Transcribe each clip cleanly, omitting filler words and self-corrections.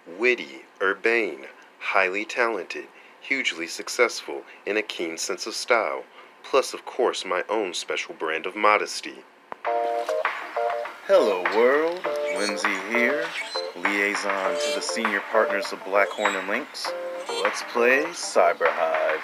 Witty, urbane, highly talented, hugely successful, and a keen sense of style, plus of course my own special brand of modesty. Hello world, Lindsay here, liaison to the senior partners of Blackhorn and Lynx. Let's play CyberHyve.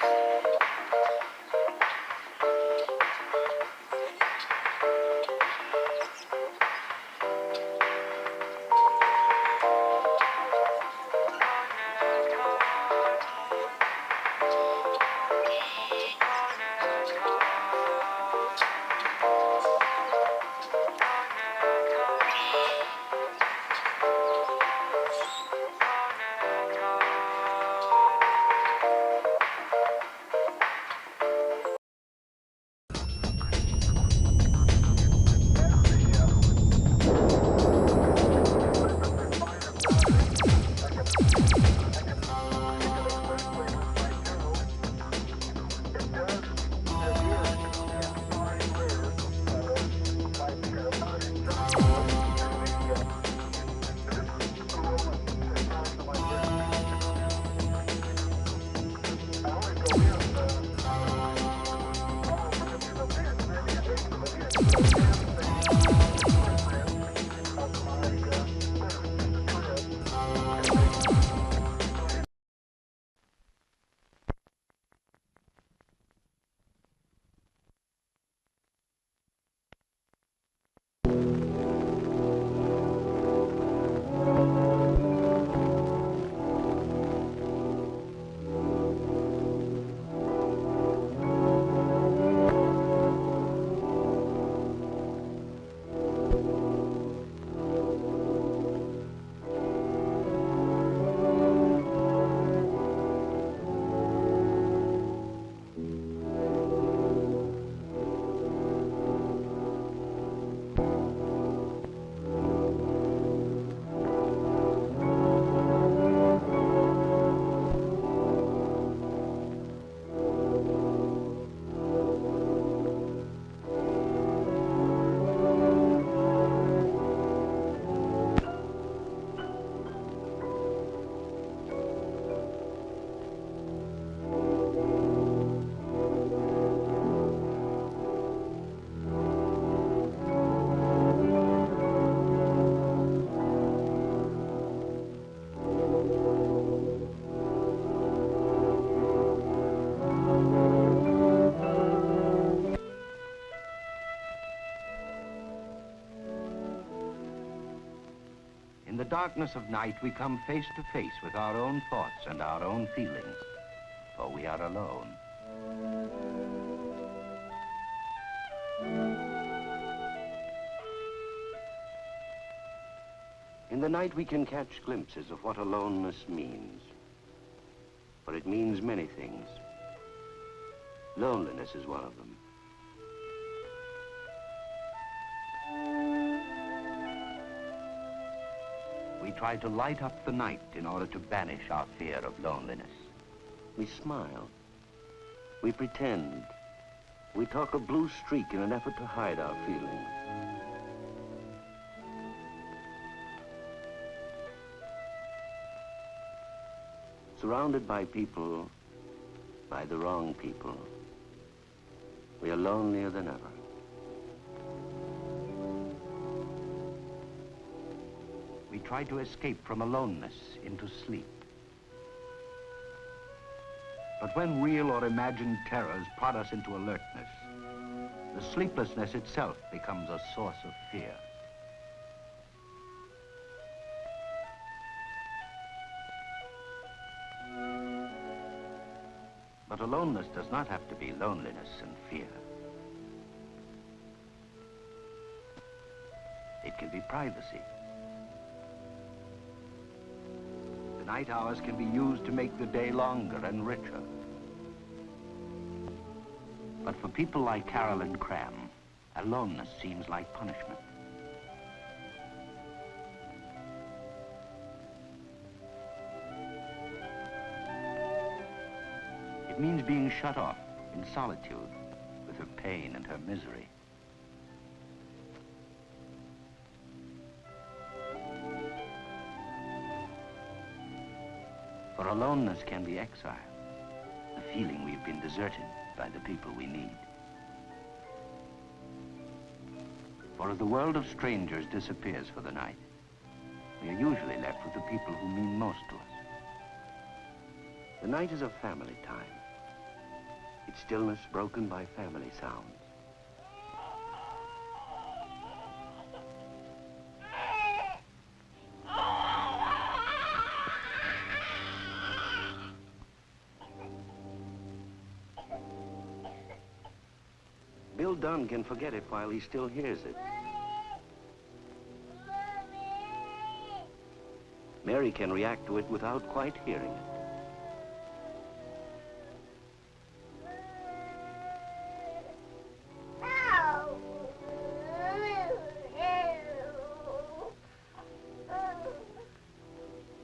In the darkness of night, we come face to face with our own thoughts and our own feelings, for we are alone. In the night, we can catch glimpses of what aloneness means, for it means many things. Loneliness is one of them. We try to light up the night in order to banish our fear of loneliness. We smile. We pretend. We talk a blue streak in an effort to hide our feelings. Surrounded by people, by the wrong people, we are lonelier than ever. We try to escape from aloneness into sleep. But when real or imagined terrors prod us into alertness, the sleeplessness itself becomes a source of fear. But aloneness does not have to be loneliness and fear. It can be privacy. The night hours can be used to make the day longer and richer. But for people like Carol and Cram, aloneness seems like punishment. It means being shut off in solitude with her pain and her misery. For aloneness can be exile, the feeling we've been deserted by the people we need. For as the world of strangers disappears for the night, we are usually left with the people who mean most to us. The night is a family time, its stillness broken by family sounds. Bill Dunn can forget it while he still hears it. Mary can react to it without quite hearing it.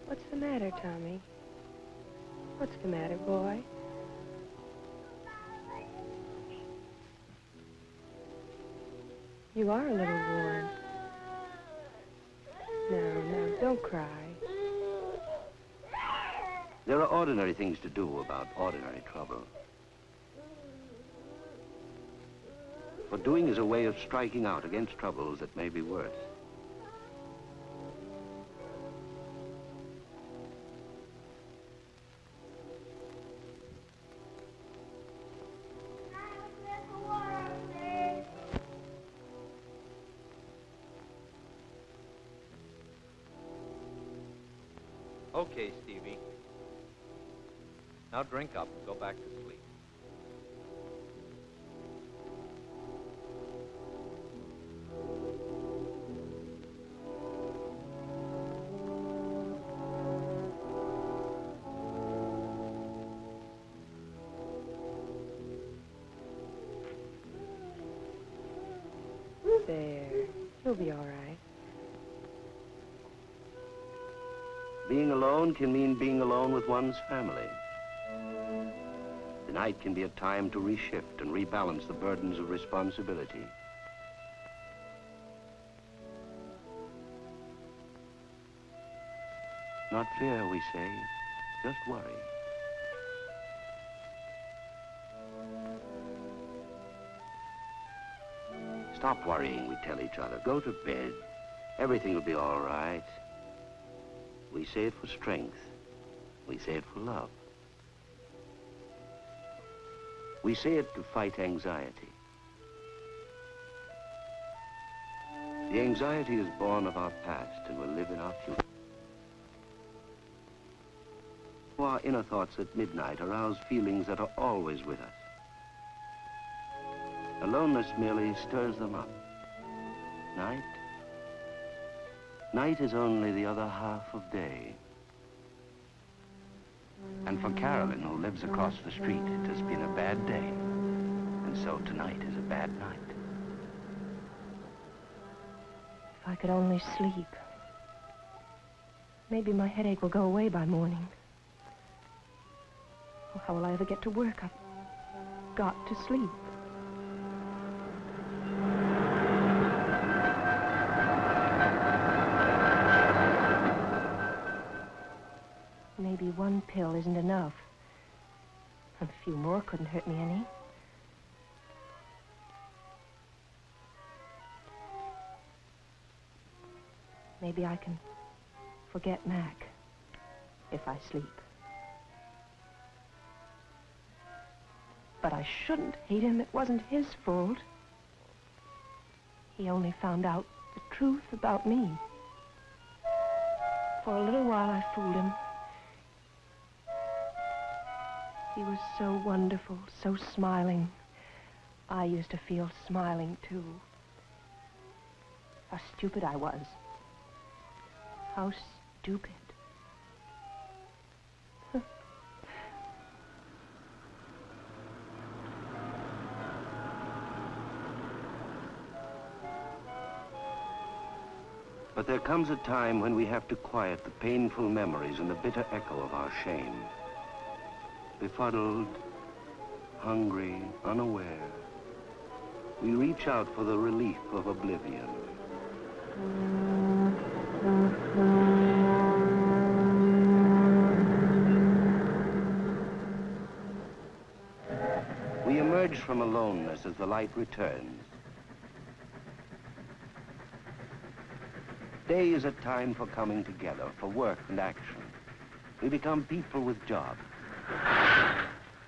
What's the matter, Tommy? What's the matter, boy? You are a little worn. No, don't cry. There are ordinary things to do about ordinary trouble. For doing is a way of striking out against troubles that may be worse. Okay, Stevie. Now drink up and go back to sleep. There. You'll be all right. Being alone can mean being alone with one's family. The night can be a time to reshift and rebalance the burdens of responsibility. Not fear, we say, just worry. Stop worrying, we tell each other. Go to bed. Everything will be all right. We say it for strength. We say it for love. We say it to fight anxiety. The anxiety is born of our past and will live in our future. Our inner thoughts at midnight arouse feelings that are always with us. Aloneness merely stirs them up. Night? Night is only the other half of day. And for Carolyn, who lives across the street, it has been a bad day. And so tonight is a bad night. If I could only sleep. Maybe my headache will go away by morning. Oh, how will I ever get to work? I've got to sleep. Maybe one pill isn't enough. A few more couldn't hurt me any. Maybe I can forget Mac if I sleep. But I shouldn't hate him. It wasn't his fault. He only found out the truth about me. For a little while I fooled him. He was so wonderful, so smiling. I used to feel smiling, too. How stupid I was. How stupid. But there comes a time when we have to quiet the painful memories and the bitter echo of our shame. Befuddled, hungry, unaware, we reach out for the relief of oblivion. emerge from aloneness as the light returns. Day is a time for coming together, for work and action. We become people with jobs.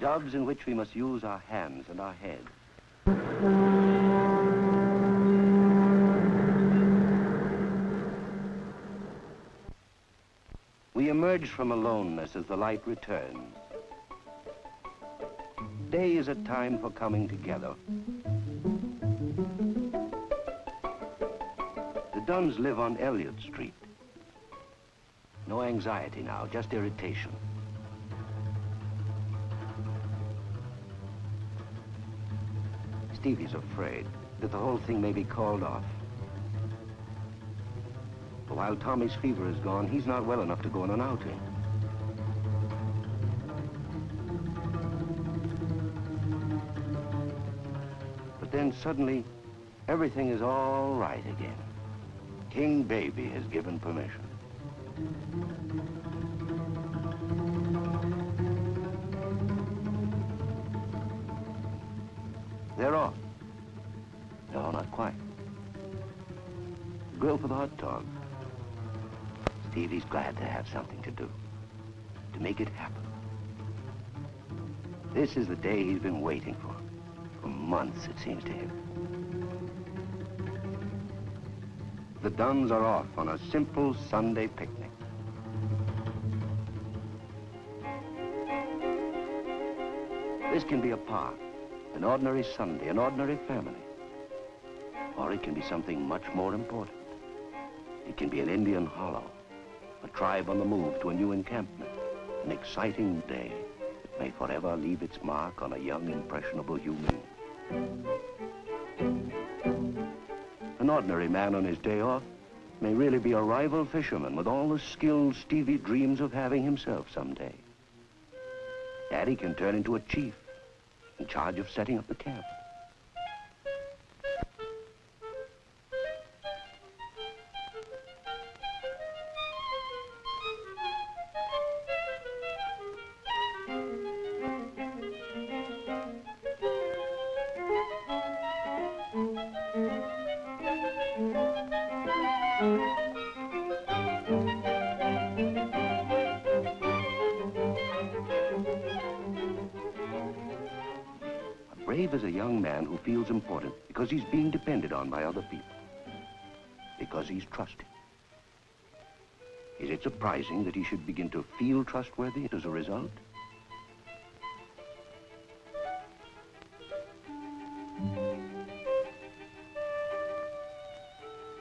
Jobs in which we must use our hands and our heads. We emerge from aloneness as the light returns. Day is a time for coming together. The Dunns live on Elliott Street. No anxiety now, just irritation. Stevie's afraid that the whole thing may be called off. But while Tommy's fever is gone, he's not well enough to go on an outing. But then suddenly, everything is all right again. King Baby has given permission. They're off. No, not quite. Grill for the hot dogs. Stevie's glad to have something to do, to make it happen. This is the day he's been waiting for months, it seems to him. The Dunns are off on a simple Sunday picnic. This can be a park, an ordinary Sunday, an ordinary family. Or it can be something much more important. It can be an Indian hollow, a tribe on the move to a new encampment, an exciting day that may forever leave its mark on a young, impressionable human. An ordinary man on his day off may really be a rival fisherman with all the skill Stevie dreams of having himself someday. Daddy can turn into a chief in charge of setting up the camp. Brave is a young man who feels important because he's being depended on by other people, because he's trusted. Is it surprising that he should begin to feel trustworthy as a result?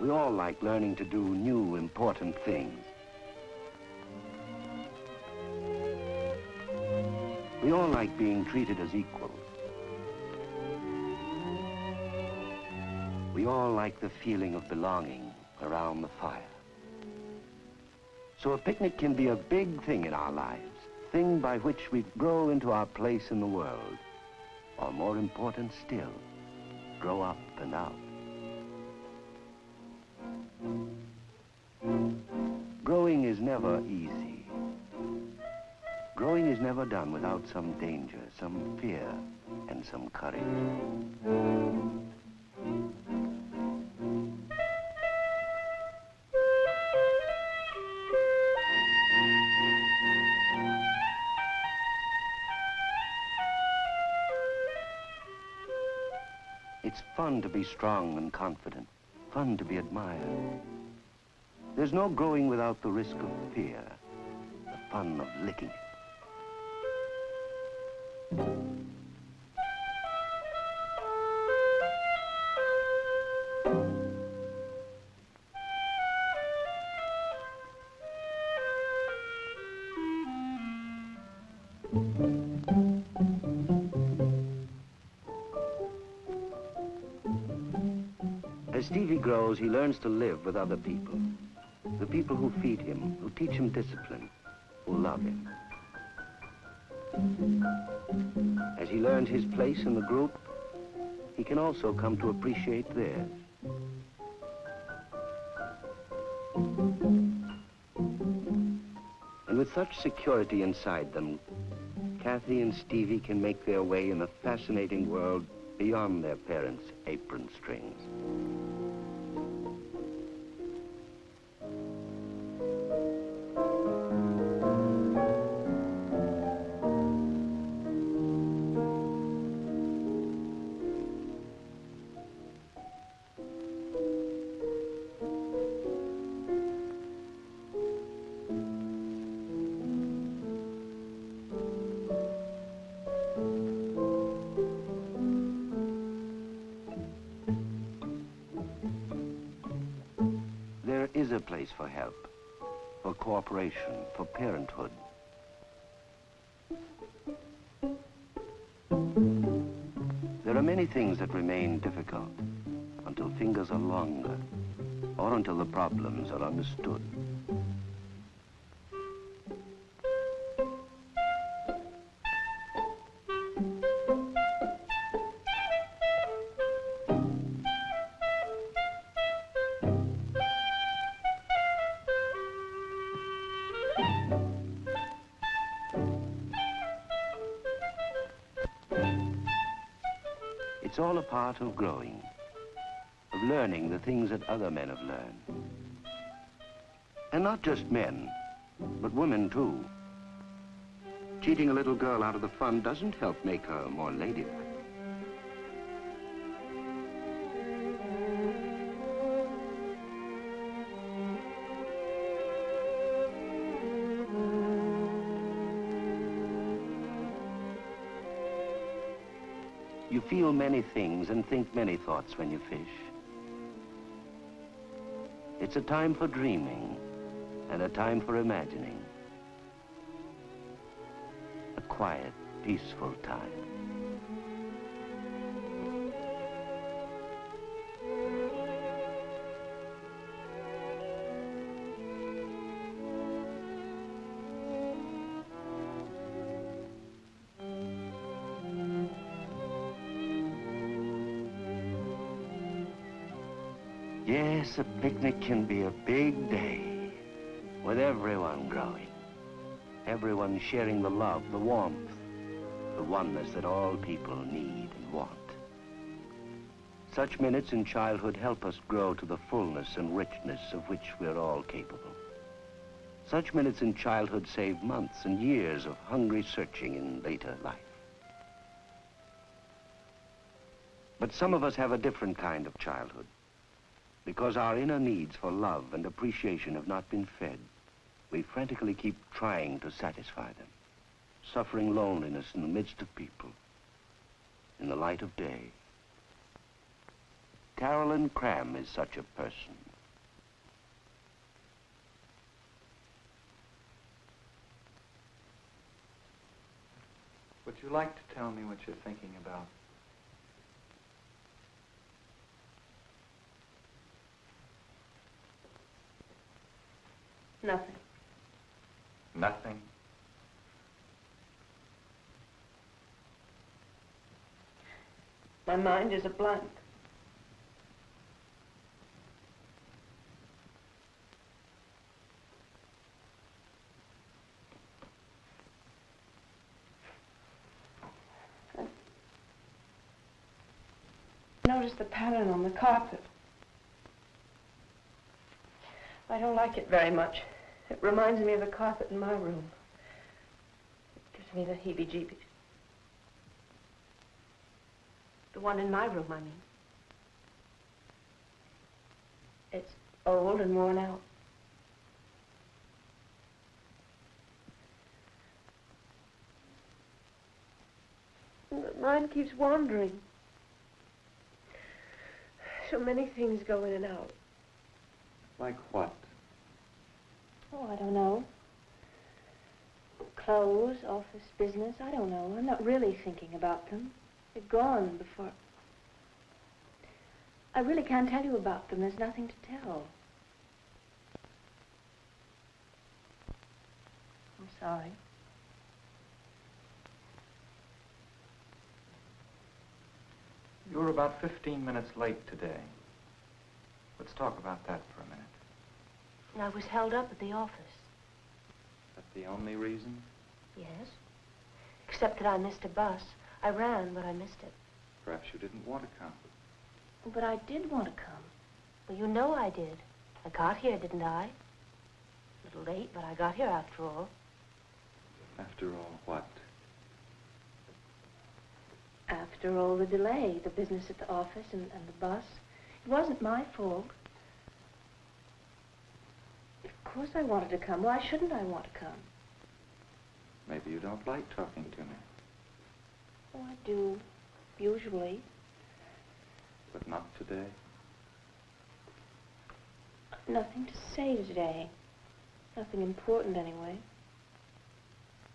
We all like learning to do new, important things. We all like being treated as equals. We all like the feeling of belonging around the fire. So a picnic can be a big thing in our lives, a thing by which we grow into our place in the world. Or more important still, grow up and out. Growing is never easy. Growing is never done without some danger, some fear, and some courage. It's fun to be strong and confident, fun to be admired. There's no growing without the risk of fear, the fun of licking it. As Stevie grows, he learns to live with other people. The people who feed him, who teach him discipline, who love him. As he learns his place in the group, he can also come to appreciate theirs. And with such security inside them, Kathy and Stevie can make their way in a fascinating world beyond their parents' apron strings. There is a place for help, for cooperation, for parenthood. There are many things that remain difficult until fingers are longer or until the problems are understood. It's all a part of growing, of learning the things that other men have learned. And not just men, but women too. Cheating a little girl out of the fun doesn't help make her more ladylike. You feel many things and think many thoughts when you fish. It's a time for dreaming and a time for imagining. A quiet, peaceful time. Yes, a picnic can be a big day, with everyone growing, everyone sharing the love, the warmth, the oneness that all people need and want. Such minutes in childhood help us grow to the fullness and richness of which we're all capable. Such minutes in childhood save months and years of hungry searching in later life. But some of us have a different kind of childhood. Because our inner needs for love and appreciation have not been fed, we frantically keep trying to satisfy them, suffering loneliness in the midst of people, in the light of day. Carolyn Cram is such a person. Would you like to tell me what you're thinking about? Nothing. Nothing? My mind is a blank. Notice the pattern on the carpet. I don't like it very much. It reminds me of the carpet in my room. It gives me the heebie-jeebies. The one in my room, I mean. It's old and worn out. But mine keeps wandering. So many things go in and out. Like what? Oh, I don't know. Clothes, office, business, I don't know. I'm not really thinking about them. They're gone before... I really can't tell you about them. There's nothing to tell. I'm sorry. You were about 15 minutes late today. Let's talk about that for a minute. I was held up at the office. Is that the only reason? Yes. Except that I missed a bus. I ran, but I missed it. Perhaps you didn't want to come. But I did want to come. Well, you know I did. I got here, didn't I? A little late, but I got here after all. After all, what? After all the delay, the business at the office and the bus. It wasn't my fault. Of course I wanted to come. Why shouldn't I want to come? Maybe you don't like talking to me. Oh, I do, usually. But not today. Nothing to say today. Nothing important, anyway.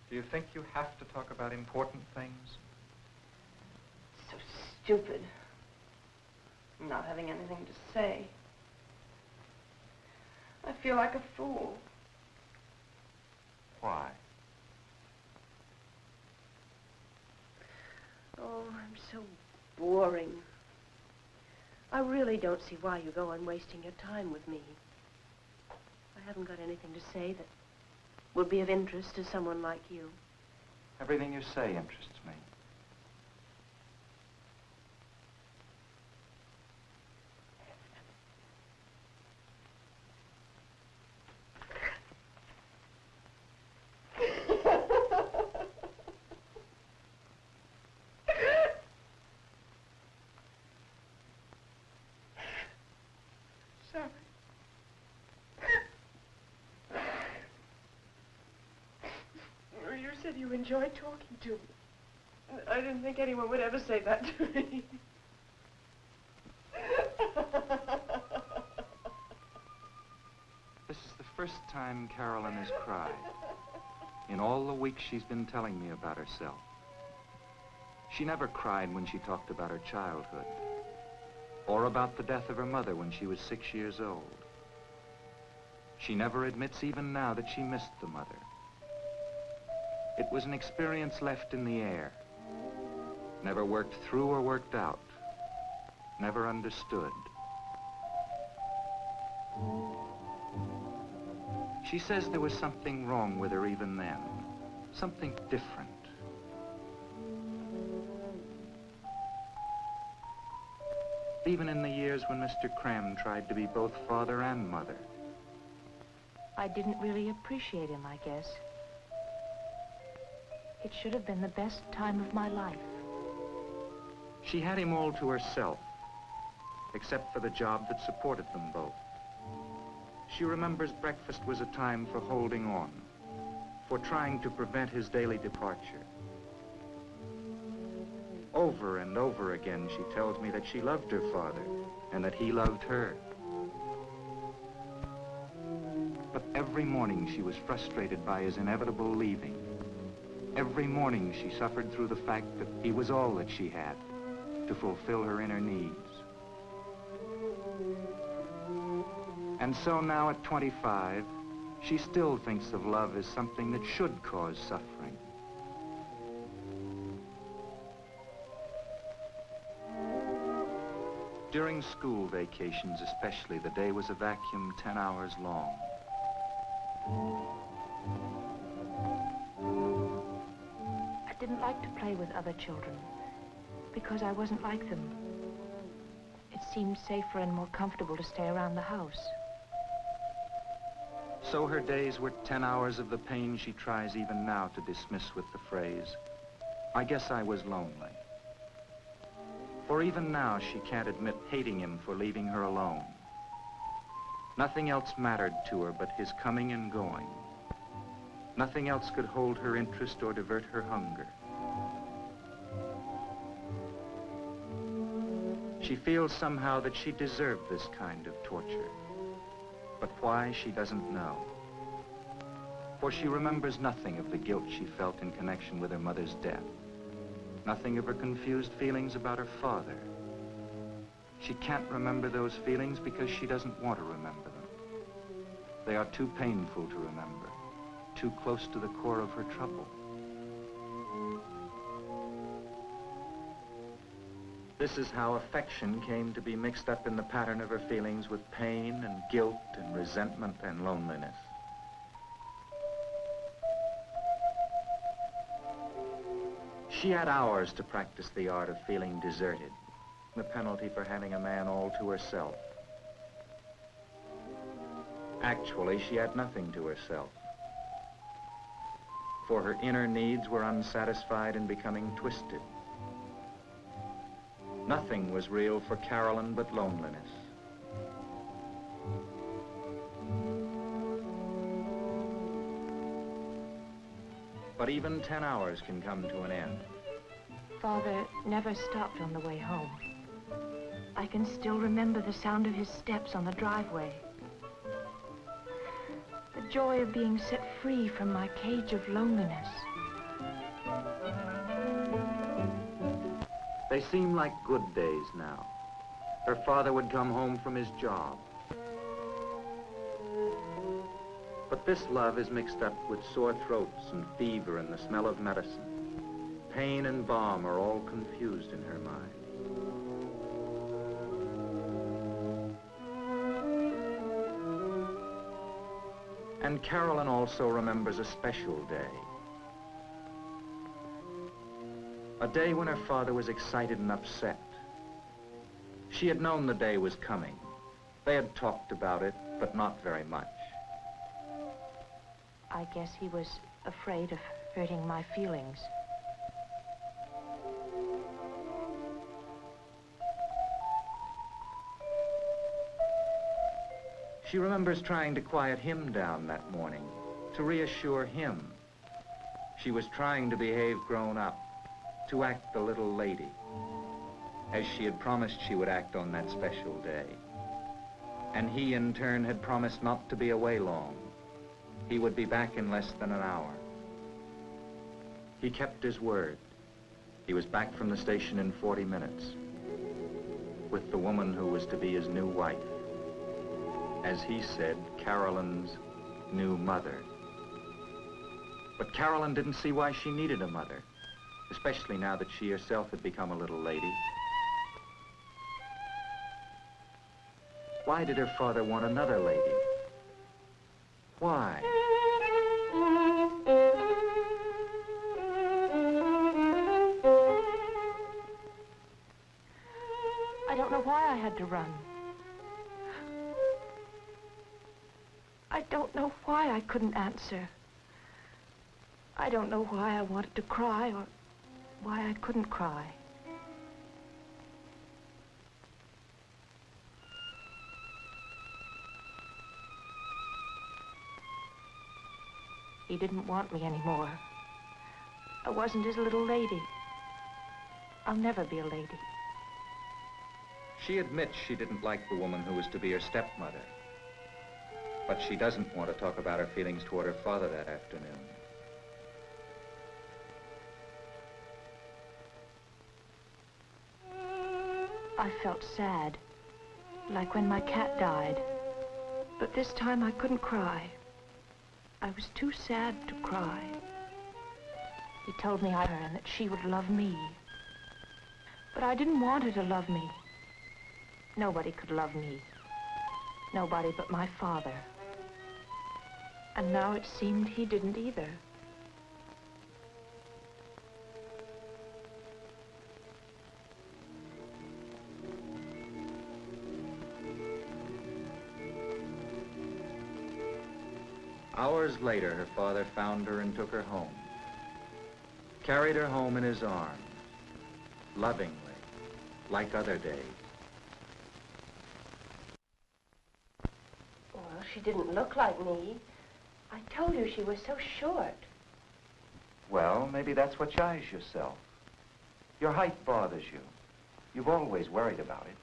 Do you think you have to talk about important things? So stupid. Not having anything to say. I feel like a fool. Why? Oh, I'm so boring. I really don't see why you go on wasting your time with me. I haven't got anything to say that would be of interest to someone like you. Everything you say interests me. Sorry. You said you enjoyed talking to me. I didn't think anyone would ever say that to me. This is the first time Carolyn has cried in all the weeks she's been telling me about herself. She never cried when she talked about her childhood or about the death of her mother when she was 6 years old. She never admits even now that she missed the mother. It was an experience left in the air, never worked through or worked out, never understood. She says there was something wrong with her even then, something different. Even in the years when Mr. Cram tried to be both father and mother. I didn't really appreciate him, I guess. It should have been the best time of my life. She had him all to herself, except for the job that supported them both. She remembers breakfast was a time for holding on, for trying to prevent his daily departure. Over and over again, she tells me that she loved her father and that he loved her. But every morning she was frustrated by his inevitable leaving. Every morning she suffered through the fact that he was all that she had to fulfill her inner needs. And so now at 25, she still thinks of love as something that should cause suffering. During school vacations especially, the day was a vacuum 10 hours long. I didn't like to play with other children because I wasn't like them. It seemed safer and more comfortable to stay around the house. So her days were 10 hours of the pain she tries even now to dismiss with the phrase, "I guess I was lonely." For even now, she can't admit hating him for leaving her alone. Nothing else mattered to her but his coming and going. Nothing else could hold her interest or divert her hunger. She feels somehow that she deserved this kind of torture. But why, she doesn't know. For she remembers nothing of the guilt she felt in connection with her mother's death. Nothing of her confused feelings about her father. She can't remember those feelings because she doesn't want to remember them. They are too painful to remember, too close to the core of her trouble. This is how affection came to be mixed up in the pattern of her feelings with pain and guilt and resentment and loneliness. She had hours to practice the art of feeling deserted, the penalty for having a man all to herself. Actually, she had nothing to herself, for her inner needs were unsatisfied and becoming twisted. Nothing was real for Carolyn but loneliness. But even 10 hours can come to an end. Father never stopped on the way home. I can still remember the sound of his steps on the driveway. The joy of being set free from my cage of loneliness. They seem like good days now. Her father would come home from his job. But this love is mixed up with sore throats and fever and the smell of medicine. Pain and balm are all confused in her mind. And Carolyn also remembers a special day. A day when her father was excited and upset. She had known the day was coming. They had talked about it, but not very much. I guess he was afraid of hurting my feelings. She remembers trying to quiet him down that morning, to reassure him. She was trying to behave grown up, to act the little lady, as she had promised she would act on that special day. And he, in turn, had promised not to be away long. He would be back in less than an hour. He kept his word. He was back from the station in 40 minutes, with the woman who was to be his new wife. As he said, Carolyn's new mother. But Carolyn didn't see why she needed a mother, especially now that she herself had become a little lady. Why did her father want another lady? Why? I don't know why I had to run. I don't know why I couldn't answer. I don't know why I wanted to cry or why I couldn't cry. He didn't want me anymore. I wasn't his little lady. I'll never be a lady. She admits she didn't like the woman who was to be her stepmother. But she doesn't want to talk about her feelings toward her father that afternoon. I felt sad, like when my cat died. But this time I couldn't cry. I was too sad to cry. He told me and that she would love me. But I didn't want her to love me. Nobody could love me. Nobody but my father. And now it seemed he didn't either. Hours later, her father found her and took her home. Carried her home in his arms, lovingly, like other days. Well, she didn't look like me. I told you she was so short. Well, maybe that's what shies yourself. Your height bothers you. You've always worried about it.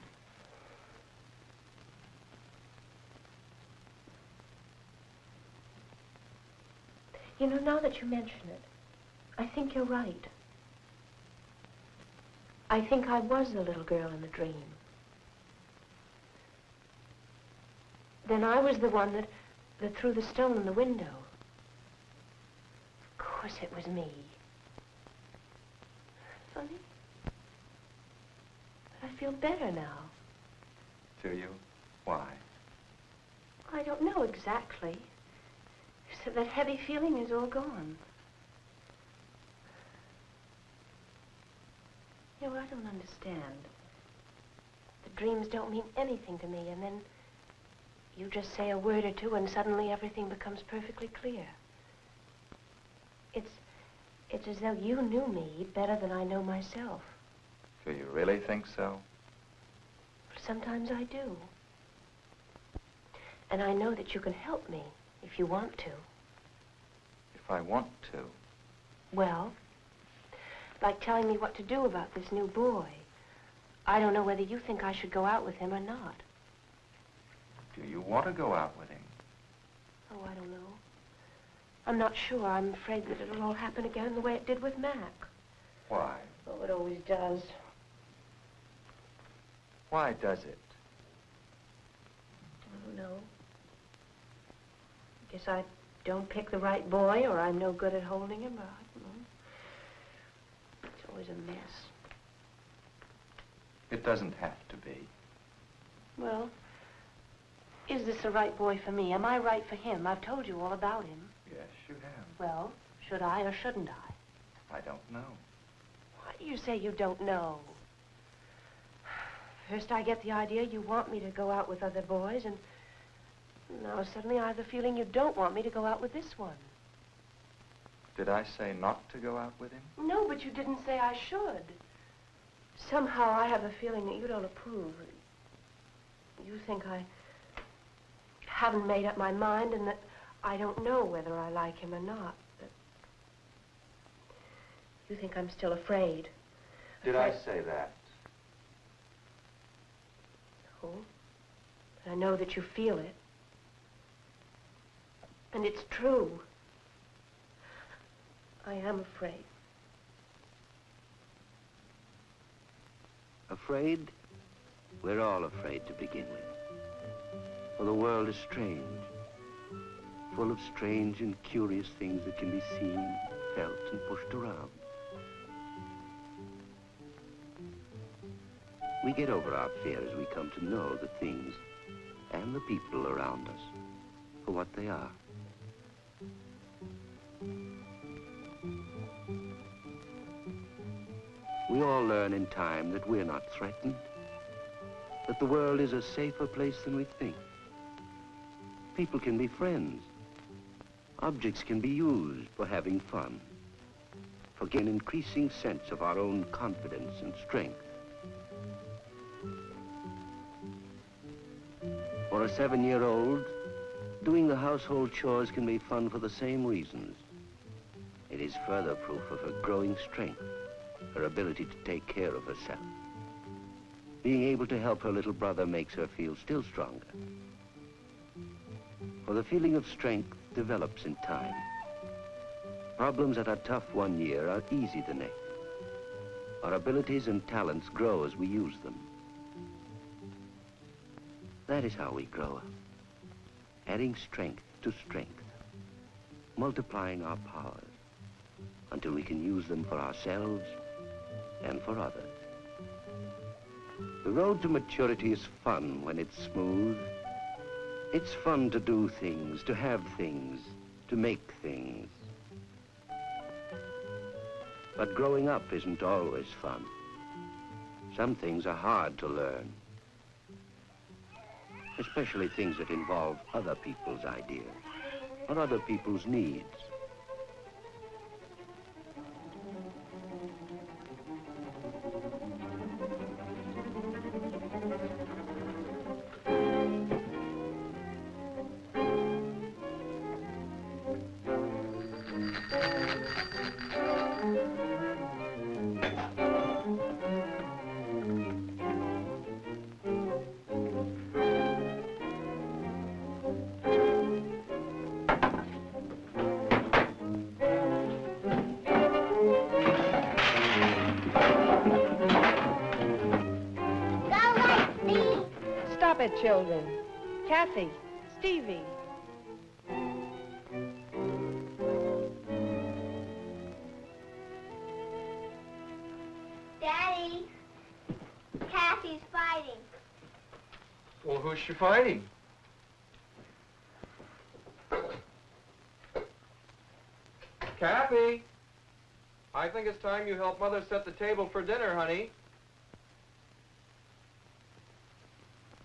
You know, now that you mention it, I think you're right. I think I was the little girl in the dream. Then I was the one that threw the stone in the window. Of course it was me. Funny. But I feel better now. Do you? Why? I don't know exactly. Except that heavy feeling is all gone. You know, I don't understand. The dreams don't mean anything to me, and then you just say a word or two and suddenly everything becomes perfectly clear. It's as though you knew me better than I know myself. Do you really think so? Sometimes I do. And I know that you can help me if you want to. If I want to. Well, like telling me what to do about this new boy. I don't know whether you think I should go out with him or not. Do you want to go out with him? Oh, I don't know. I'm not sure. I'm afraid that it'll all happen again the way it did with Mac. Why? Oh, it always does. Why does it? I don't know. I guess I don't pick the right boy, or I'm no good at holding him, or I don't know. It's always a mess. It doesn't have to be. Well, is this the right boy for me? Am I right for him? I've told you all about him. Yes, you have. Well, should I or shouldn't I? I don't know. Why do you say you don't know? First I get the idea you want me to go out with other boys, and now suddenly I have the feeling you don't want me to go out with this one. Did I say not to go out with him? No, but you didn't say I should. Somehow I have the feeling that you don't approve. You think I haven't made up my mind and that I don't know whether I like him or not. But you think I'm still afraid. Did I say that? No. But I know that you feel it. And it's true. I am afraid. Afraid? We're all afraid to begin with. For the world is strange, full of strange and curious things that can be seen, felt, and pushed around. We get over our fear as we come to know the things and the people around us for what they are. We all learn in time that we're not threatened, that the world is a safer place than we think. People can be friends. Objects can be used for having fun, for getting an increasing sense of our own confidence and strength. For a 7-year-old, doing the household chores can be fun for the same reasons. It is further proof of her growing strength, her ability to take care of herself. Being able to help her little brother makes her feel still stronger. For the feeling of strength develops in time. Problems that are tough one year are easy the next. Our abilities and talents grow as we use them. That is how we grow up, adding strength to strength, multiplying our powers until we can use them for ourselves and for others. The road to maturity is fun when it's smooth. It's fun to do things, to have things, to make things. But growing up isn't always fun. Some things are hard to learn, especially things that involve other people's ideas or other people's needs. Stop it, children. Kathy, Stevie. Daddy, Kathy's fighting. Well, who's she fighting? Kathy? I think it's time you help Mother set the table for dinner, honey.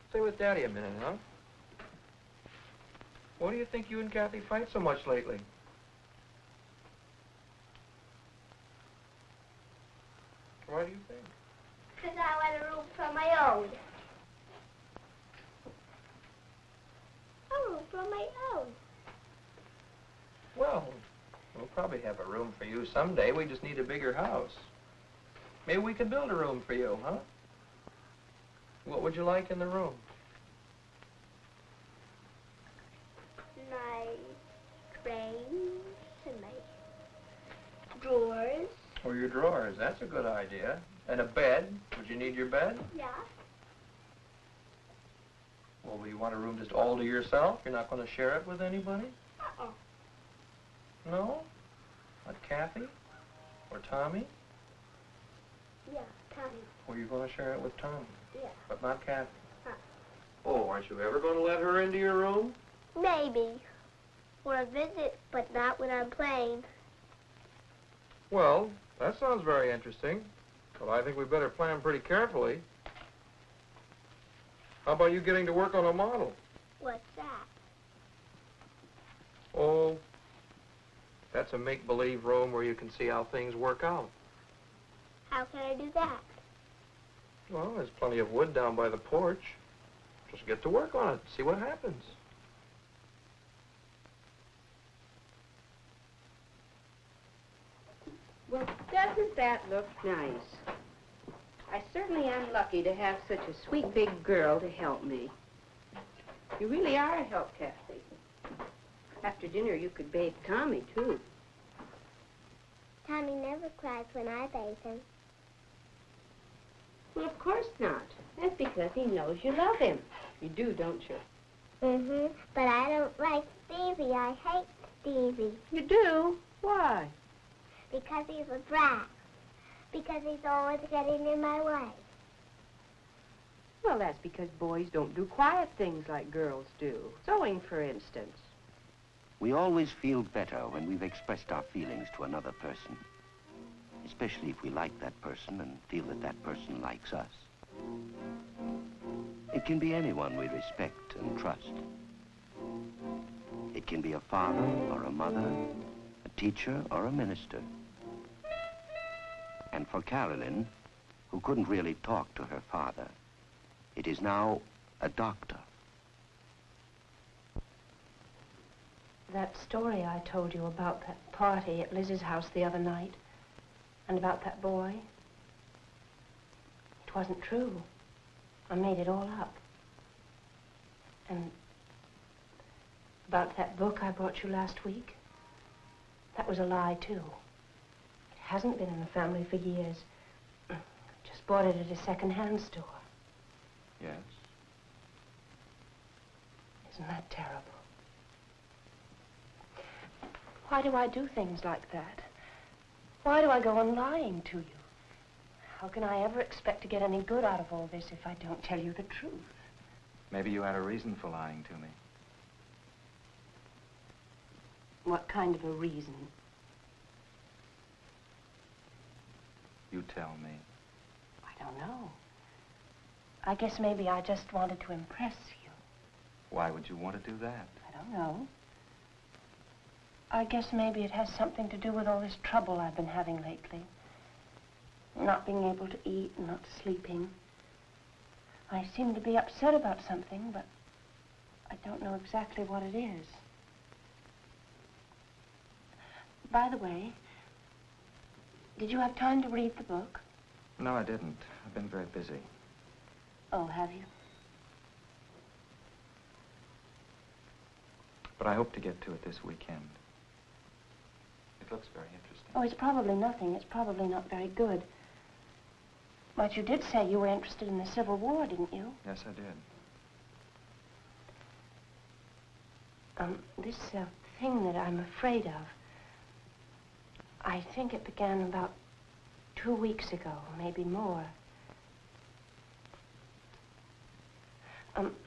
Stay with Daddy a minute, huh? What do you think you and Kathy fight so much lately? Why do you think? Because I want a room for my own. A room for my own. Well, we'll probably have a room for you someday. We just need a bigger house. Maybe we could build a room for you, huh? What would you like in the room? My frames and my drawers. Or your drawers. That's a good idea. And a bed. Would you need your bed? Yeah. Well, do you want a room just all to yourself? You're not going to share it with anybody? Uh-uh. No? Not Kathy? Or Tommy? Yeah, Tommy. Or you're going to share it with Tommy? Yeah. But not Kathy? Huh. Oh, aren't you ever going to let her into your room? Maybe. For a visit, but not when I'm playing. Well, that sounds very interesting. But I think we better plan pretty carefully. How about you getting to work on a model? What's that? Oh, that's a make-believe room where you can see how things work out. How can I do that? Well, there's plenty of wood down by the porch. Just get to work on it, see what happens. Well, doesn't that look nice? I certainly am lucky to have such a sweet big girl to help me. You really are a help, Kathy. After dinner, you could bathe Tommy, too. Tommy never cries when I bathe him. Well, of course not. That's because he knows you love him. You do, don't you? Mm-hmm. But I don't like Stevie. I hate Stevie. You do? Why? Because he's a brat. Because he's always getting in my way. Well, that's because boys don't do quiet things like girls do. Sewing, for instance. We always feel better when we've expressed our feelings to another person, especially if we like that person and feel that that person likes us. It can be anyone we respect and trust. It can be a father or a mother, a teacher or a minister. And for Carolyn, who couldn't really talk to her father, it is now a doctor. That story I told you about that party at Liz's house the other night, and about that boy, it wasn't true. I made it all up. And about that book I brought you last week, that was a lie, too. It hasn't been in the family for years. Just bought it at a second-hand store. Yes? Isn't that terrible? Why do I do things like that? Why do I go on lying to you? How can I ever expect to get any good out of all this if I don't tell you the truth? Maybe you had a reason for lying to me. What kind of a reason? You tell me. I don't know. I guess maybe I just wanted to impress you. Why would you want to do that? I don't know. I guess maybe it has something to do with all this trouble I've been having lately. Not being able to eat and not sleeping. I seem to be upset about something, but I don't know exactly what it is. By the way, did you have time to read the book? No, I didn't. I've been very busy. Oh, have you? But I hope to get to it this weekend. It looks very interesting. Oh, it's probably nothing. It's probably not very good. But you did say you were interested in the Civil War, didn't you? Yes, I did. This thing that I'm afraid of, I think it began about 2 weeks ago, maybe more.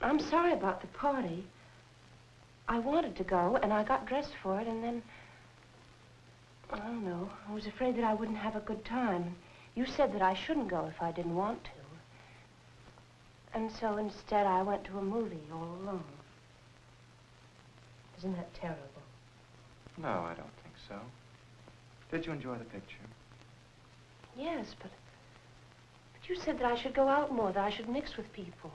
I'm sorry about the party. I wanted to go, and I got dressed for it, and then I don't know. I was afraid that I wouldn't have a good time. You said that I shouldn't go if I didn't want to. And so instead I went to a movie all alone. Isn't that terrible? No, I don't think so. Did you enjoy the picture? Yes, but you said that I should go out more, that I should mix with people.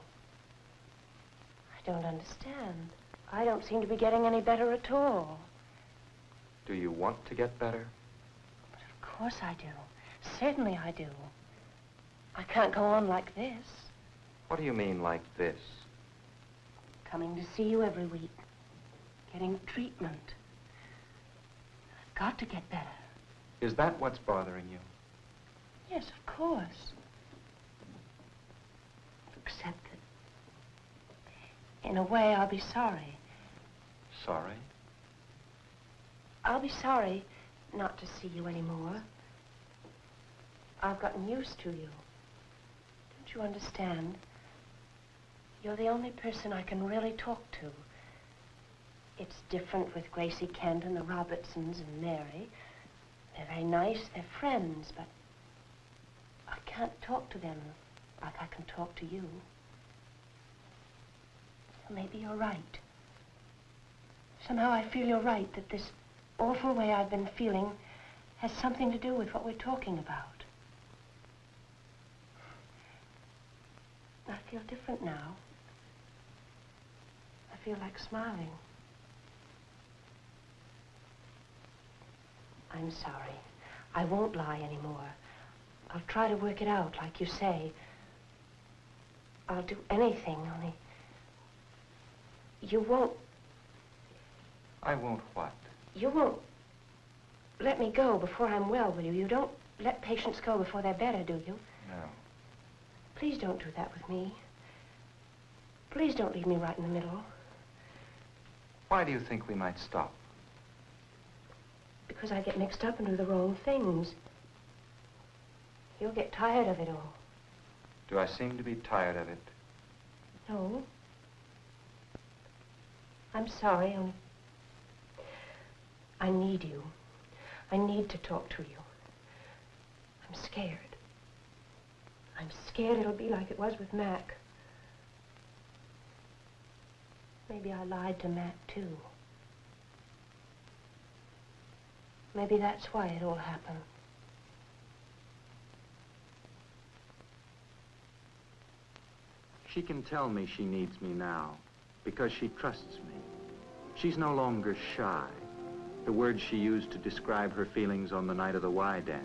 I don't understand. I don't seem to be getting any better at all. Do you want to get better? But of course I do. Certainly I do. I can't go on like this. What do you mean, like this? Coming to see you every week. Getting treatment. I've got to get better. Is that what's bothering you? Yes, of course. Except that, in a way, I'll be sorry. Sorry? I'll be sorry not to see you anymore. I've gotten used to you. Don't you understand? You're the only person I can really talk to. It's different with Gracie Kent and the Robertsons and Mary. They're very nice, they're friends, but I can't talk to them like I can talk to you. Maybe you're right. Somehow I feel you're right, that this awful way I've been feeling has something to do with what we're talking about. I feel different now. I feel like smiling. I'm sorry. I won't lie anymore. I'll try to work it out, like you say. I'll do anything, only you won't... I won't what? You won't let me go before I'm well, will you? You don't let patients go before they're better, do you? No. Please don't do that with me. Please don't leave me right in the middle. Why do you think we might stop? Because I get mixed up and do the wrong things. You'll get tired of it all. Do I seem to be tired of it? No. I'm sorry, only I need you. I need to talk to you. I'm scared. I'm scared it'll be like it was with Mac. Maybe I lied to Mac, too. Maybe that's why it all happened. She can tell me she needs me now because she trusts me. She's no longer shy, the word she used to describe her feelings on the night of the Y dance.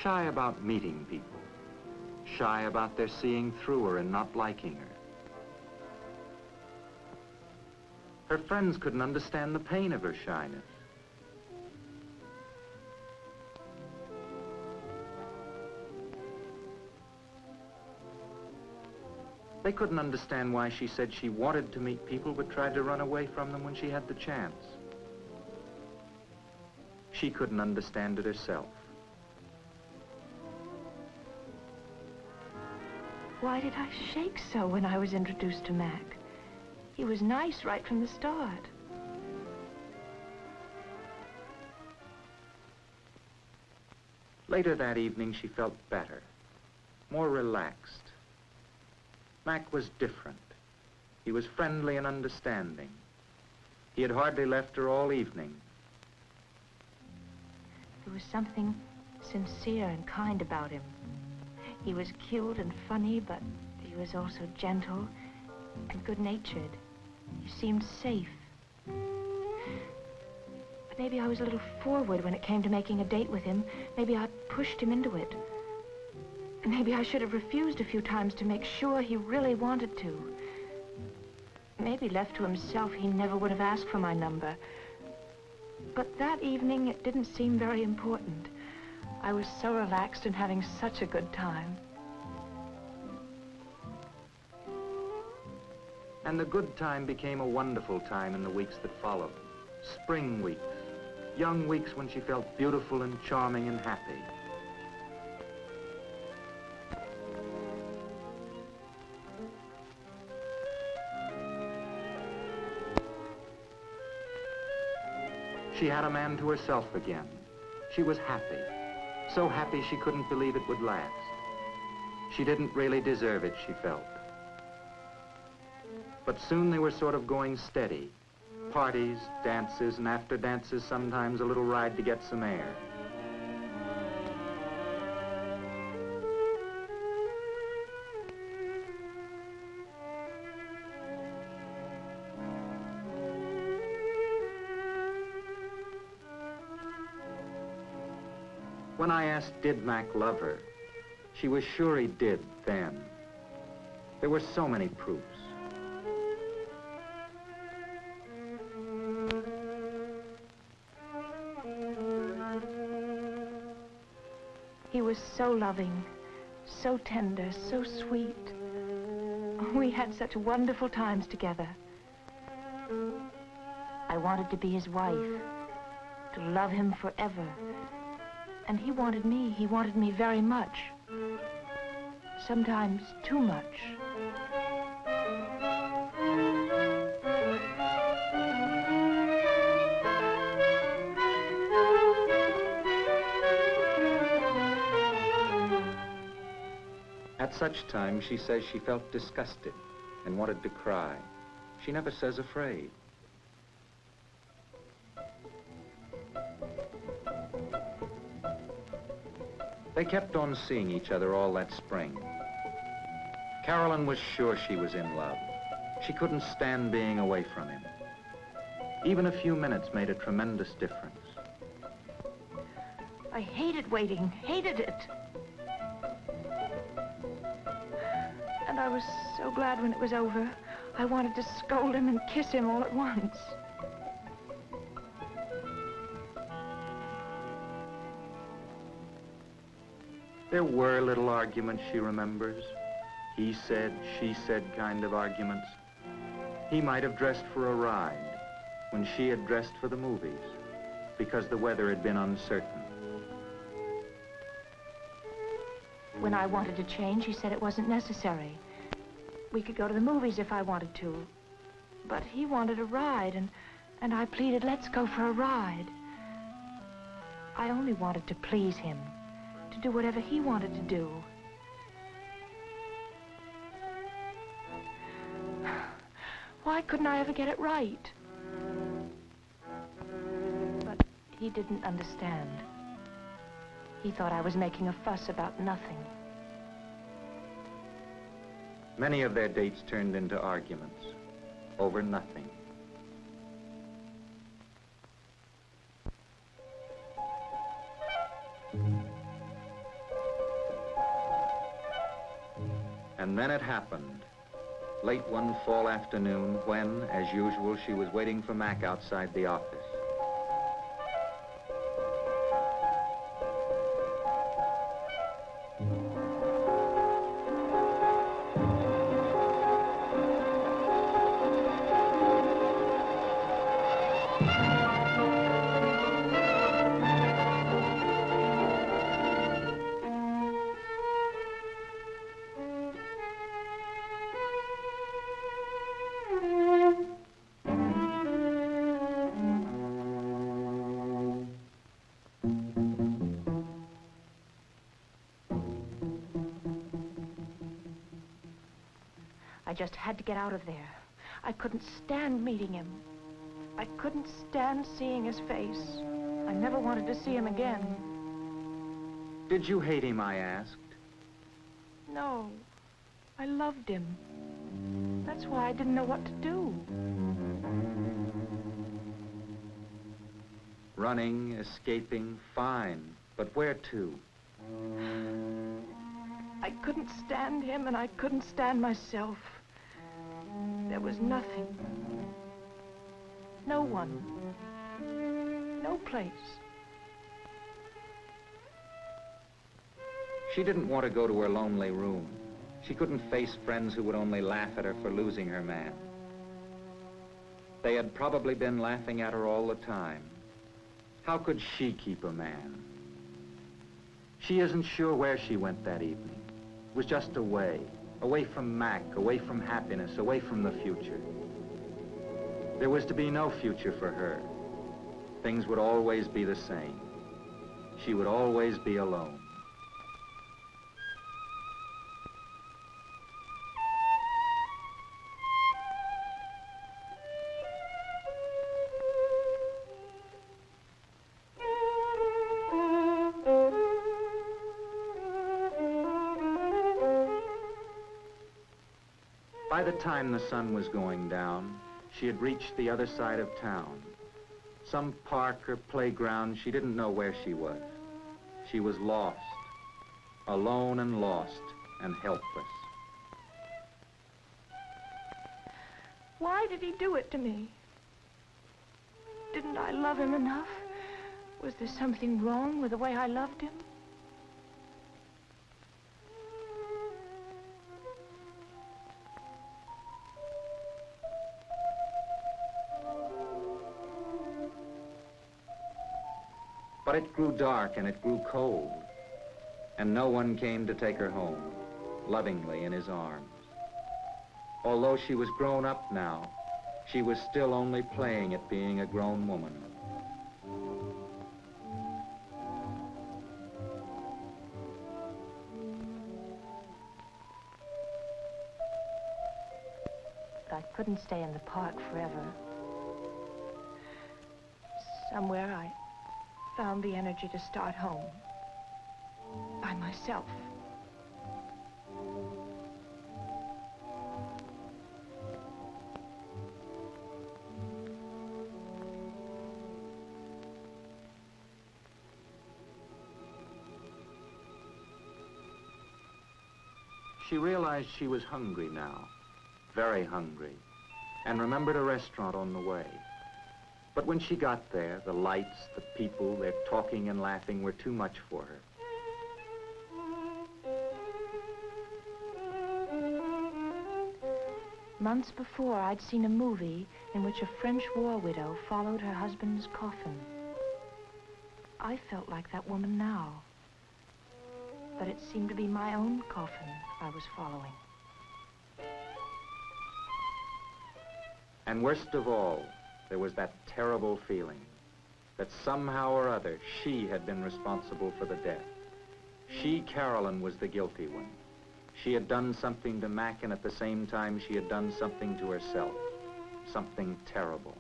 Shy about meeting people. Shy about their seeing through her and not liking her. Her friends couldn't understand the pain of her shyness. They couldn't understand why she said she wanted to meet people but tried to run away from them when she had the chance. She couldn't understand it herself. Why did I shake so when I was introduced to Mac? He was nice right from the start. Later that evening, she felt better, more relaxed. Mac was different. He was friendly and understanding. He had hardly left her all evening. There was something sincere and kind about him. He was cute and funny, but he was also gentle and good-natured. He seemed safe. But maybe I was a little forward when it came to making a date with him. Maybe I pushed him into it. Maybe I should have refused a few times to make sure he really wanted to. Maybe left to himself, he never would have asked for my number. But that evening, it didn't seem very important. I was so relaxed and having such a good time. And the good time became a wonderful time in the weeks that followed. Spring weeks, young weeks when she felt beautiful and charming and happy. She had a man to herself again. She was happy. So happy she couldn't believe it would last. She didn't really deserve it, she felt. But soon they were sort of going steady. Parties, dances, and after dances, sometimes a little ride to get some air. When I asked, did Mac love her, she was sure he did then. There were so many proofs. He was so loving, so tender, so sweet. We had such wonderful times together. I wanted to be his wife, to love him forever. And he wanted me very much. Sometimes too much. At such times, she says she felt disgusted and wanted to cry. She never says afraid. They kept on seeing each other all that spring. Carolyn was sure she was in love. She couldn't stand being away from him. Even a few minutes made a tremendous difference. I hated waiting, hated it. And I was so glad when it was over. I wanted to scold him and kiss him all at once. There were little arguments, she remembers. He said, she said kind of arguments. He might have dressed for a ride when she had dressed for the movies because the weather had been uncertain. When I wanted to change, he said it wasn't necessary. We could go to the movies if I wanted to. But he wanted a ride, and I pleaded, let's go for a ride. I only wanted to please him, to do whatever he wanted to do. Why couldn't I ever get it right? But he didn't understand. He thought I was making a fuss about nothing. Many of their dates turned into arguments over nothing. And then it happened. Late one fall afternoon when, as usual, she was waiting for Mac outside the office. I just had to get out of there. I couldn't stand meeting him. I couldn't stand seeing his face. I never wanted to see him again. Did you hate him, I asked? No, I loved him. That's why I didn't know what to do. Running, escaping, fine. But where to? I couldn't stand him, and I couldn't stand myself. There was nothing. No one. No place. She didn't want to go to her lonely room. She couldn't face friends who would only laugh at her for losing her man. They had probably been laughing at her all the time. How could she keep a man? She isn't sure where she went that evening. It was just away. Away from Mac, away from happiness, away from the future. There was to be no future for her. things would always be the same. She would always be alone. By the time the sun was going down, she had reached the other side of town. Some park or playground, she didn't know where she was. She was lost, alone and lost and helpless. Why did he do it to me? Didn't I love him enough? Was there something wrong with the way I loved him? But it grew dark and it grew cold, and no one came to take her home, lovingly in his arms. Although she was grown up now, she was still only playing at being a grown woman. But I couldn't stay in the park forever. Somewhere I found the energy to start home by myself. She realized she was hungry now, very hungry, and remembered a restaurant on the way. But when she got there, the lights, the people, their talking and laughing were too much for her. Months before, I'd seen a movie in which a French war widow followed her husband's coffin. I felt like that woman now, but it seemed to be my own coffin I was following. And worst of all, there was that terrible feeling that somehow or other she had been responsible for the death. She, Carolyn, was the guilty one. She had done something to Mac, and at the same time she had done something to herself, something terrible.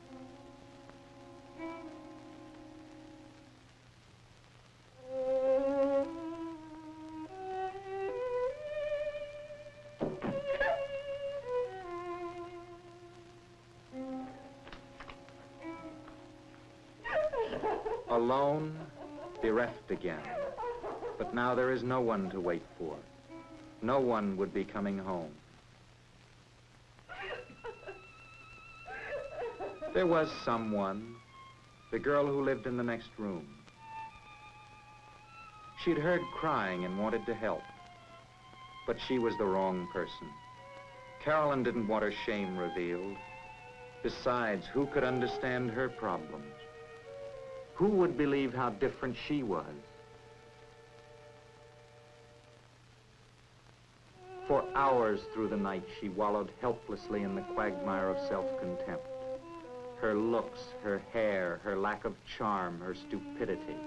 Alone, bereft again. But now there is no one to wait for. No one would be coming home. There was someone, the girl who lived in the next room. She'd heard crying and wanted to help, but she was the wrong person. Carolyn didn't want her shame revealed. Besides, who could understand her problems? Who would believe how different she was? For hours through the night, she wallowed helplessly in the quagmire of self-contempt. Her looks, her hair, her lack of charm, her stupidity.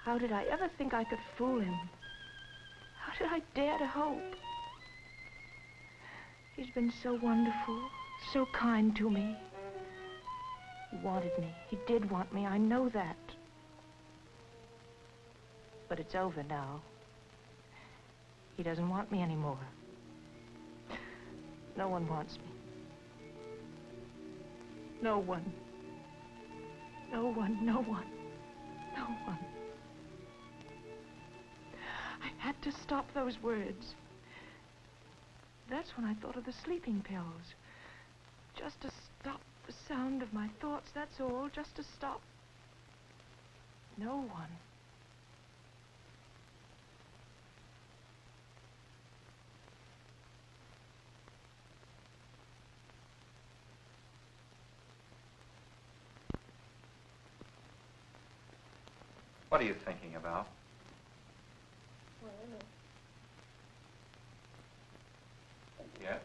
How did I ever think I could fool him? How did I dare to hope? He's been so wonderful, so kind to me. He wanted me. He did want me. I know that. But it's over now. He doesn't want me anymore. No one wants me. No one. No one, no one, no one. I had to stop those words. That's when I thought of the sleeping pills. Just to stop the sound of my thoughts, that's all. Just to stop. No one. What are you thinking about? Yes?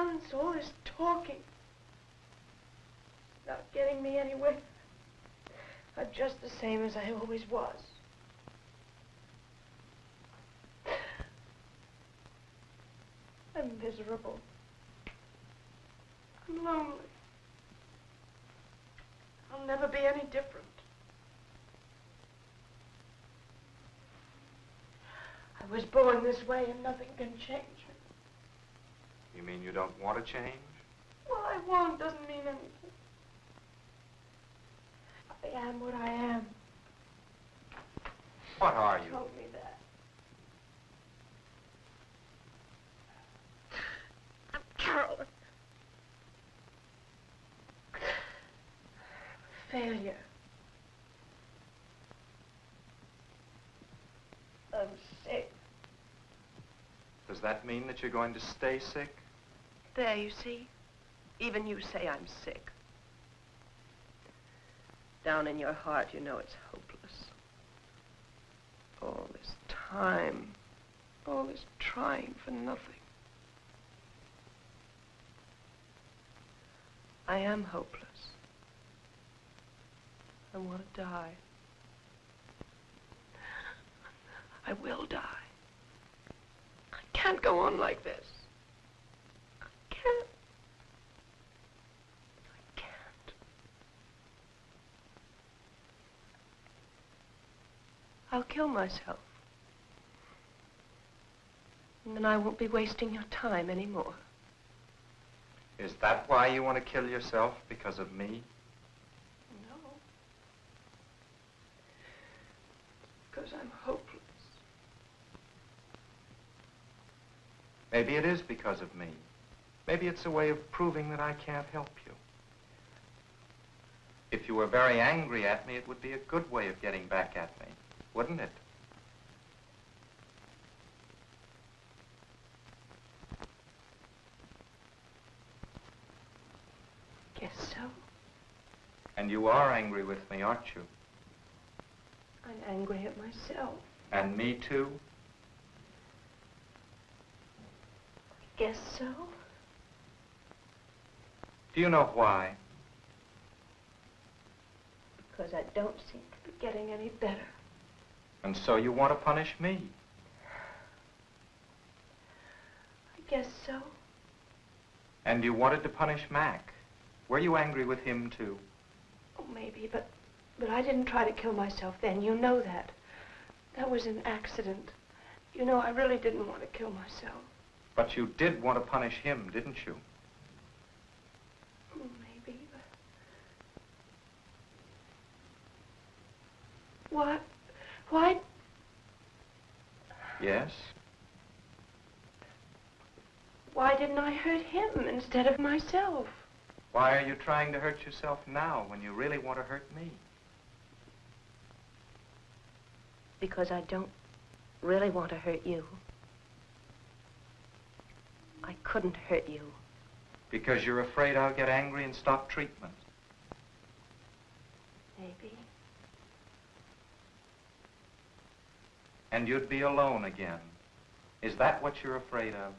months, all this talking, not getting me anywhere. I'm just the same as I always was. I'm miserable. I'm lonely. I'll never be any different. I was born this way and nothing can change me. You mean you don't want to change? Well, I want doesn't mean anything. I am what I am. What are You you? told me that. I'm Carolyn. Failure. I'm sick. Does that mean that you're going to stay sick? There, you see? Even you say I'm sick. Down in your heart, you know it's hopeless. All this time, all this trying for nothing. I am hopeless. I want to die. I will die. I can't go on like this. I can't. I can't. I'll kill myself. And then I won't be wasting your time anymore. Is that why you want to kill yourself? Because of me? No. Because I'm hopeless. Maybe it is because of me. Maybe it's a way of proving that I can't help you. If you were very angry at me, it would be a good way of getting back at me, wouldn't it? Guess so. And you are angry with me, aren't you? I'm angry at myself. And me too? Guess so. Do you know why? Because I don't seem to be getting any better. And so you want to punish me? I guess so. And you wanted to punish Mac. Were you angry with him too? Oh, maybe, but I didn't try to kill myself then. You know that. That was an accident. You know, I really didn't want to kill myself. But you did want to punish him, didn't you? Oh, maybe, but... What? Why? Yes? Why didn't I hurt him instead of myself? Why are you trying to hurt yourself now when you really want to hurt me? Because I don't really want to hurt you. I couldn't hurt you. Because you're afraid I'll get angry and stop treatment. Maybe. And you'd be alone again. Is that what you're afraid of?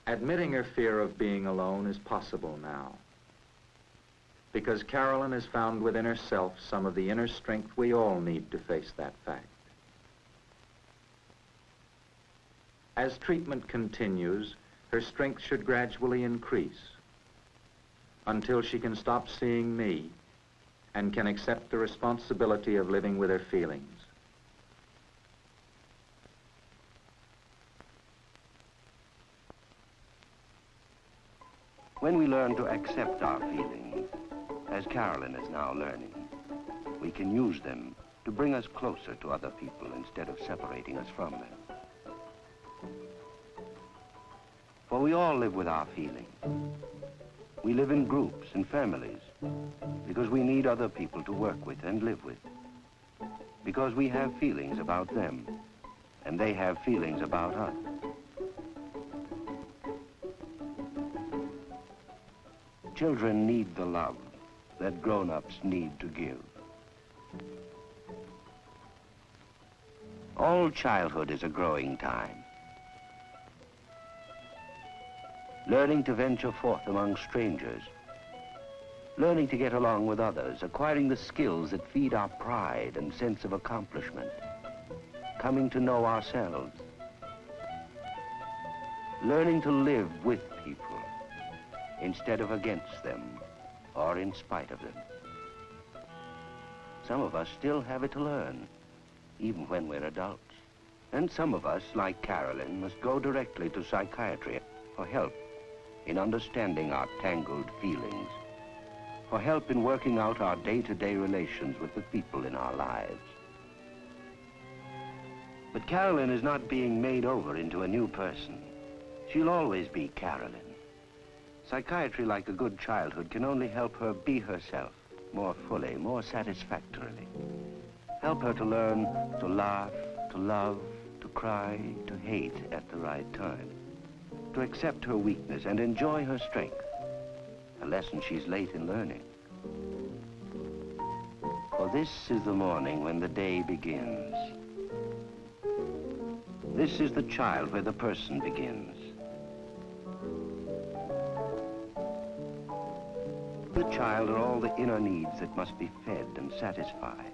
Admitting her fear of being alone is possible now, because Carolyn has found within herself some of the inner strength we all need to face that fact. As treatment continues, her strength should gradually increase until she can stop seeing me and can accept the responsibility of living with her feelings. When we learn to accept our feelings, as Carolyn is now learning, we can use them to bring us closer to other people instead of separating us from them. For we all live with our feelings. We live in groups and families because we need other people to work with and live with. Because we have feelings about them, and they have feelings about us. Children need the love that grown-ups need to give. All childhood is a growing time. Learning to venture forth among strangers, learning to get along with others, acquiring the skills that feed our pride and sense of accomplishment, coming to know ourselves, learning to live with people instead of against them or in spite of them. Some of us still have it to learn, even when we're adults. And some of us, like Carolyn, must go directly to psychiatry for help in understanding our tangled feelings, for help in working out our day-to-day relations with the people in our lives. But Carolyn is not being made over into a new person. She'll always be Carolyn. Psychiatry, like a good childhood, can only help her be herself more fully, more satisfactorily. Help her to learn to laugh, to love, to cry, to hate at the right time, to accept her weakness and enjoy her strength, a lesson she's late in learning. For this is the morning when the day begins. This is the child where the person begins. The child are all the inner needs that must be fed and satisfied.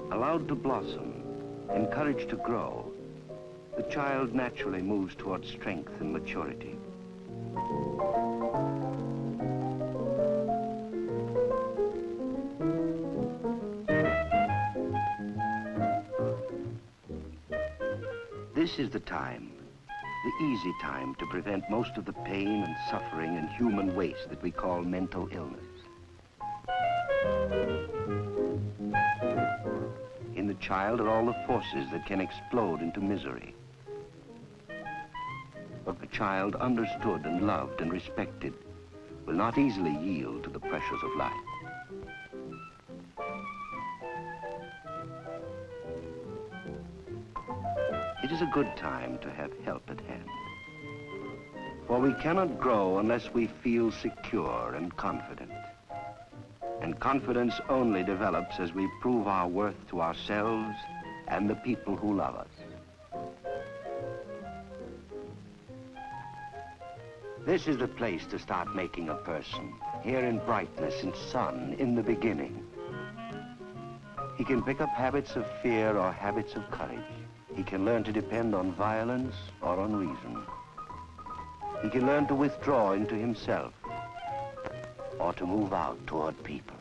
Allowed to blossom, encouraged to grow, the child naturally moves towards strength and maturity. This is the time, the easy time, to prevent most of the pain and suffering and human waste that we call mental illness. In the child are all the forces that can explode into misery. But the child, understood and loved and respected, will not easily yield to the pressures of life. It is a good time to have help at hand. For we cannot grow unless we feel secure and confident. And confidence only develops as we prove our worth to ourselves and the people who love us. This is the place to start making a person, here in brightness and sun, in the beginning. He can pick up habits of fear or habits of courage. He can learn to depend on violence or on reason. He can learn to withdraw into himself or to move out toward people.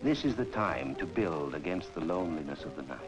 This is the time to build against the loneliness of the night.